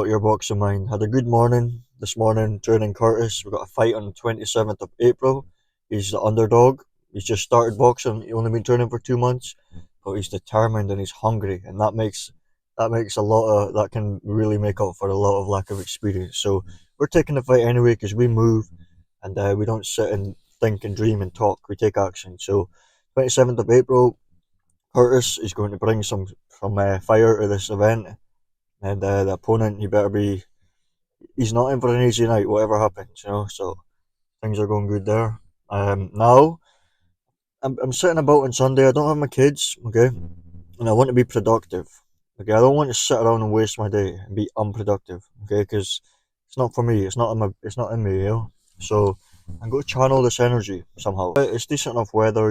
Got your boxing mind. Had a good morning this morning training Curtis. We got a fight on the 27th of April. He's the underdog. He's just started boxing. He only been training for 2 months, but he's determined and he's hungry, and that makes a lot of that can really make up for a lot of lack of experience. So we're taking the fight anyway because we move and we don't sit and think and dream and talk. We take action. So 27th of April, Curtis is going to bring some fire to this event, and the opponent, he's not in for an easy night, whatever happens. So things are going good there. Now I'm sitting about on Sunday. I don't have my kids, okay, and I want to be productive. Okay, I don't want to sit around and waste my day and be unproductive. Okay, because it's not for me. It's not in me. So I'm going to channel this energy somehow. It's decent enough weather.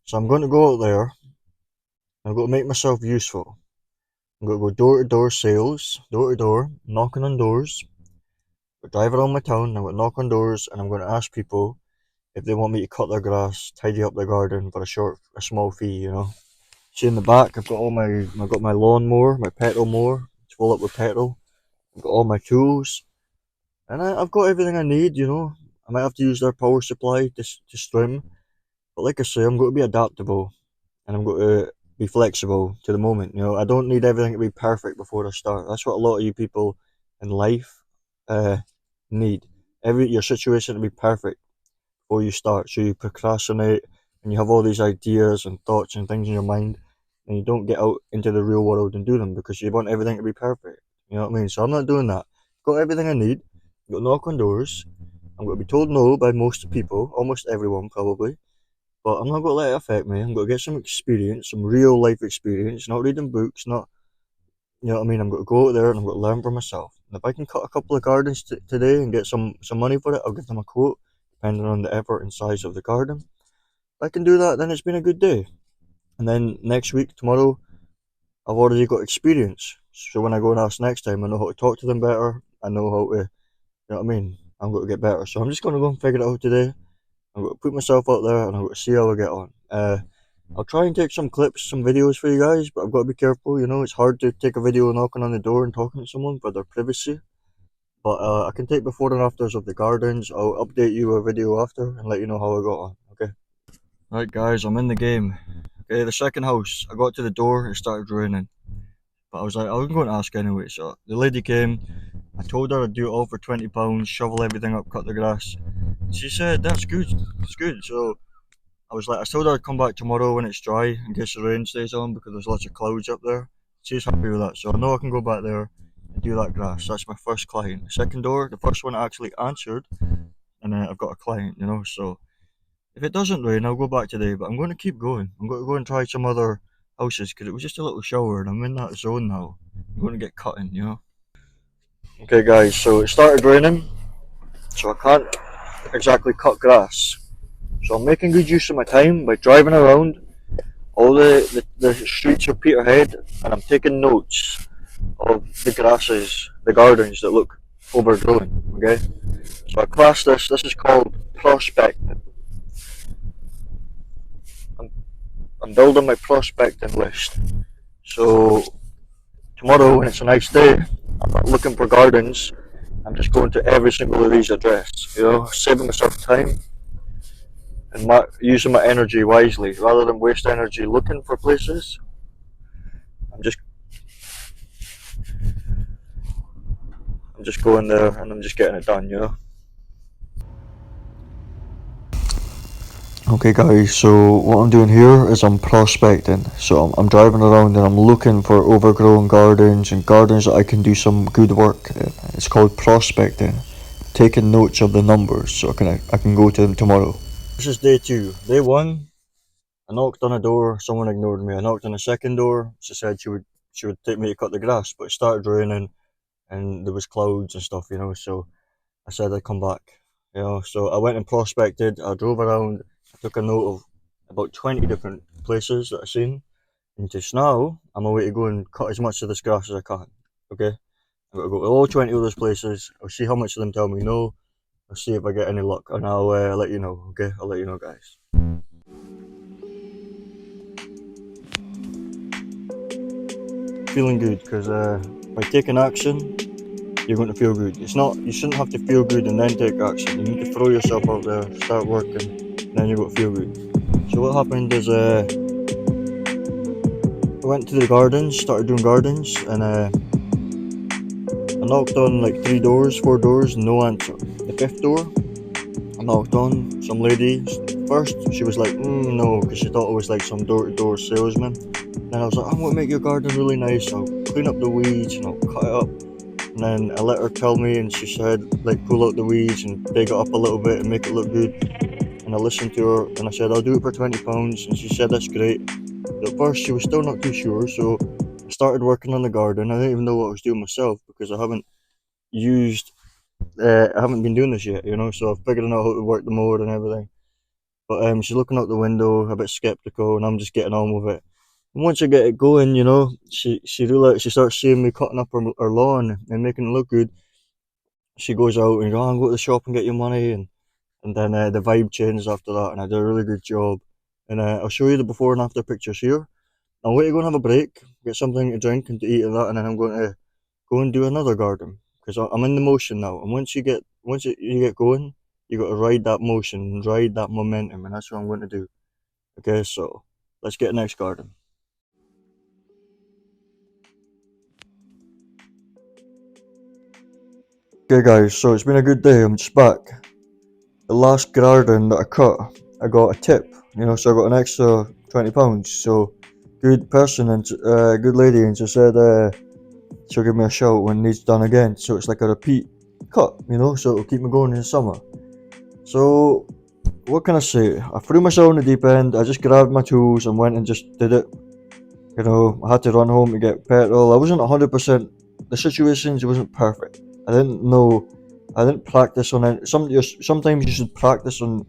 So I'm going to go out there. I'm going to make myself useful. I'm going to go door to door sales, door to door, knocking on doors. Drive around my town. I'm going to knock on doors, and I'm going to ask people if they want me to cut their grass, tidy up their garden for a small fee. See in the back, I've got my lawnmower, my petrol mower. It's full up with petrol. I've got all my tools, and I've got everything I need. I might have to use their power supply to stream, but like I say, I'm going to be adaptable, and I'm going to be flexible to the moment. I don't need everything to be perfect before I start. That's what a lot of you people in life need. Your situation to be perfect before you start, so you procrastinate and you have all these ideas and thoughts and things in your mind, and you don't get out into the real world and do them because you want everything to be perfect. You know what I mean? So I'm not doing that. Got everything I need. Got to knock on doors. I'm going to be told no by most people, almost everyone probably, but I'm not going to let it affect me. I'm going to get some experience, some real life experience, not reading books, not, you know what I mean? I'm going to go out there and I'm going to learn for myself. And if I can cut a couple of gardens today and get some money for it, I'll give them a quote, depending on the effort and size of the garden. If I can do that, then it's been a good day. And then next week, tomorrow, I've already got experience. So when I go and ask next time, I know how to talk to them better. I know how to, you know what I mean? I'm going to get better. So I'm just going to go and figure it out today. I'm going to put myself out there and I'm going to see how I get on. I'll try and take some clips, some videos for you guys, but I've got to be careful. It's hard to take a video knocking on the door and talking to someone for their privacy. But I can take before and afters of the gardens. I'll update you a video after and let you know how I got on. Okay. Right, guys, I'm in the game. Okay, the second house. I got to the door and it started raining. But I was like, I was going to ask anyway. So the lady came. I told her I'd do it all for £20, shovel everything up, cut the grass. And she said, that's good. It's good. So I told her I'd come back tomorrow when it's dry in case the rain stays on because there's lots of clouds up there. She's happy with that. So I know I can go back there and do that grass. That's my first client. The second door, the first one I actually answered, and I've got a client. So if it doesn't rain, I'll go back today, but I'm going to keep going. I'm going to go and try some other houses because it was just a little shower and I'm in that zone now. I'm going to get cutting. Okay, guys, so it started raining, so I can't exactly cut grass. So I'm making good use of my time by driving around all the streets of Peterhead, and I'm taking notes of the grasses, the gardens that look overgrown. Okay, so I class this is called prospecting. I'm building my prospecting list. So tomorrow, when it's a nice day, I'm not looking for gardens. I'm just going to every single of these addresses. Saving myself time and using my energy wisely rather than waste energy looking for places. I'm just going there and I'm just getting it done. Okay, guys, so what I'm doing here is I'm prospecting. So I'm driving around and I'm looking for overgrown gardens and gardens that I can do some good work in. It's called prospecting. Taking notes of the numbers so I can go to them tomorrow. This is day 2. Day 1, I knocked on a door, someone ignored me. I knocked on a second door, she said she would take me to cut the grass, but it started raining and there was clouds and stuff. So I said I'd come back. So I went and prospected, I drove around, I took a note of about 20 different places that I've seen, and just now I'm away to go and cut as much of this grass as I can. Okay, I'm going to go to all 20 of those places, I'll see how much of them tell me no, I'll see if I get any luck, and I'll let you know. Okay, I'll let you know, guys. Feeling good because by taking action you're going to feel good. It's not, you shouldn't have to feel good and then take action. You need to throw yourself out there, start working, and then you're going to feel good. So what happened is I went to the gardens, started doing gardens, and I knocked on like 3 doors, 4 doors, no answer. The fifth door, I knocked on, some lady. First, she was like, no, because she thought it was like some door-to-door salesman. Then I was like, I'm going to make your garden really nice. I'll clean up the weeds and I'll cut it up. And then I let her tell me, and she said, like, pull out the weeds and dig it up a little bit and make it look good. And I listened to her, and I said, I'll do it for £20. And she said, that's great. But at first, she was still not too sure, so I started working on the garden. I didn't even know what I was doing myself because used, I haven't been doing this yet, you know, so I've figured out how to work the mower and everything. But she's looking out the window, a bit skeptical, and I'm just getting on with it. And once I get it going, you know, she starts seeing me cutting up her lawn and making it look good. She goes out and goes, oh, I'll go to the shop and get you money, and then the vibe changes after that, and I did a really good job. And I'll show you the before and after pictures here. I'm waiting to go and have a break, get something to drink and to eat and that, and then I'm going to go and do another garden because I'm in the motion now. And you get going, you got to ride that motion, ride that momentum, and that's what I'm going to do. Okay, so let's get next garden. Okay, guys, so it's been a good day. I'm just back. The last garden that I cut, I got a tip, you know, so I got an extra £20. So good person and good lady, and she said she'll give me a shout when it's done again. So it's like a repeat cut, you know, so it'll keep me going in the summer. So what can I say? I threw myself in the deep end. I just grabbed my tools and went and just did it. You know, I had to run home to get petrol. I wasn't 100%. The situations wasn't perfect. I didn't know. I didn't practice on it. Sometimes you should practice on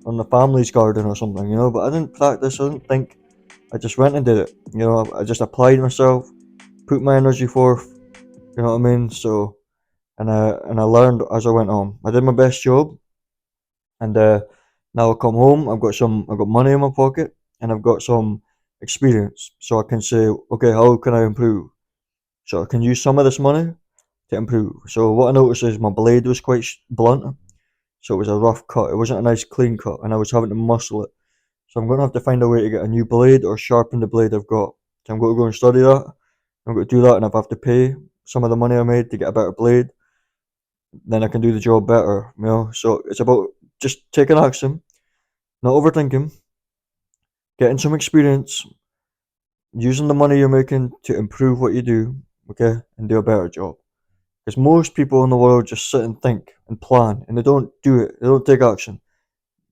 the family's garden or something, you know. But I didn't practice. I didn't think. I just went and did it. You know, I just applied myself, put my energy forth. You know what I mean? So, and I learned as I went on. I did my best job, and now I come home. I've got money in my pocket, and I've got some experience, so I can say, okay, how can I improve? So I can use some of this money to improve. So what I noticed is my blade was quite blunt, so it was a rough cut. It wasn't a nice clean cut, and I was having to muscle it. So I'm going to have to find a way to get a new blade or sharpen the blade I've got. So I'm going to go and study that. I'm going to do that, and if I have to pay some of the money I made to get a better blade, then I can do the job better. You know, so it's about just taking action, not overthinking, getting some experience, using the money you're making to improve what you do, okay, and do a better job. Because most people in the world just sit and think and plan, and they don't do it. They don't take action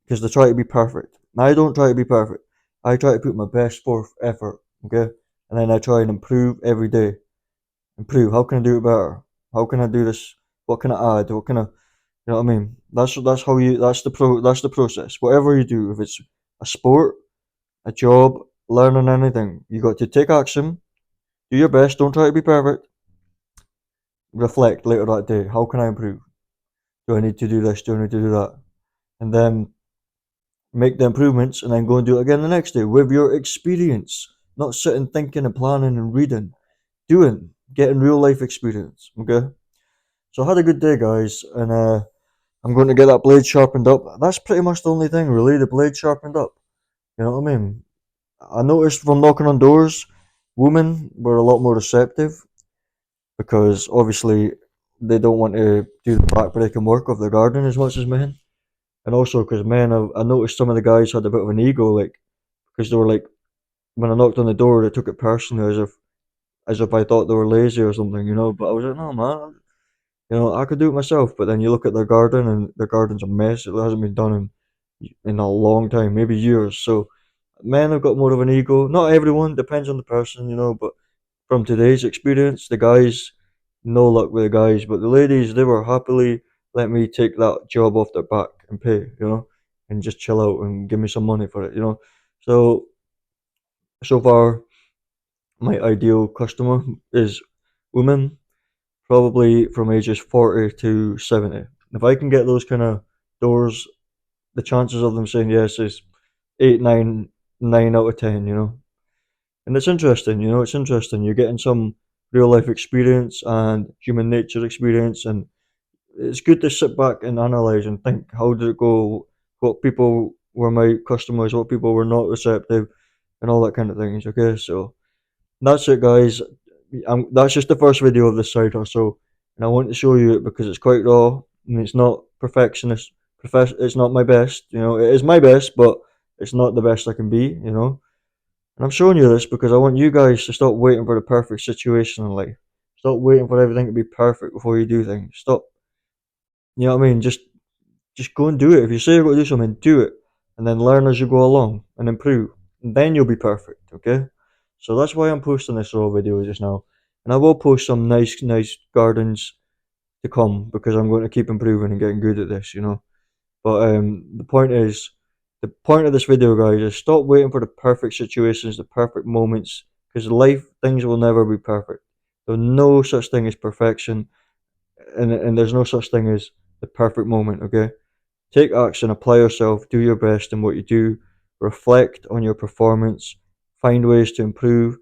because they try to be perfect. I don't try to be perfect. I try to put my best forth effort, okay, and then I try and improve every day. Improve. How can I do it better? How can I do this? What can I add? What can I? You know what I mean? That's how you. That's the process. Whatever you do, if it's a sport, a job, learning anything, you got to take action, do your best, don't try to be perfect, reflect later that day. How can I improve? Do I need to do this? Do I need to do that? And then make the improvements and then go and do it again the next day with your experience. Not sitting thinking and planning and reading. Doing. Getting real life experience. Okay? So I had a good day, guys, and I'm going to get that blade sharpened up. That's pretty much the only thing, really, the blade sharpened up. You know what I mean? I noticed from knocking on doors, women were a lot more receptive because obviously they don't want to do the backbreaking work of the garden as much as men. And also because men, I noticed some of the guys had a bit of an ego, like, because they were like, when I knocked on the door, they took it personally as if I thought they were lazy or something, you know. But I was like, no, man, you know, I could do it myself. But then you look at their garden, and their garden's a mess. It hasn't been done in a long time, maybe years. So men have got more of an ego. Not everyone, depends on the person, you know. But from today's experience, the guys, no luck with the guys, but the ladies, they were happily let me take that job off their back and pay, you know, and just chill out and give me some money for it, you know. So, so far, my ideal customer is women, probably from ages 40 to 70. If I can get those kind of doors, the chances of them saying yes is 8, 9 out of 10, you know. And it's interesting, you know, it's interesting. You're getting some real life experience and human nature experience, and it's good to sit back and analyze and think, how did it go, what people were my customers, what people were not receptive, and all that kind of things. Okay, so that's it, guys. That's just the first video of this side hustle, and I want to show you it because it's quite raw and it's not perfectionist. It's not my best, it is my best, but it's not the best I can be. And I'm showing you this because I want you guys to stop waiting for the perfect situation in life. Stop waiting for everything to be perfect before you do things. Stop. You know what I mean? Just go and do it. If you say you're going to do something, do it, and then learn as you go along and improve. And then you'll be perfect. Okay? So that's why I'm posting this raw video just now, and I will post some nice gardens to come because I'm going to keep improving and getting good at this. But the point of this video, guys, is stop waiting for the perfect situations, the perfect moments, because life things will never be perfect. There's no such thing as perfection, and there's no such thing as the perfect moment. Okay, take action, apply yourself, do your best in what you do, reflect on your performance, find ways to improve,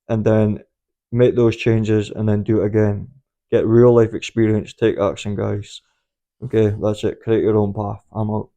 and then make those changes, and then do it again. Get real life experience. Take action, guys. Okay, that's it. Create your own path. I'm out.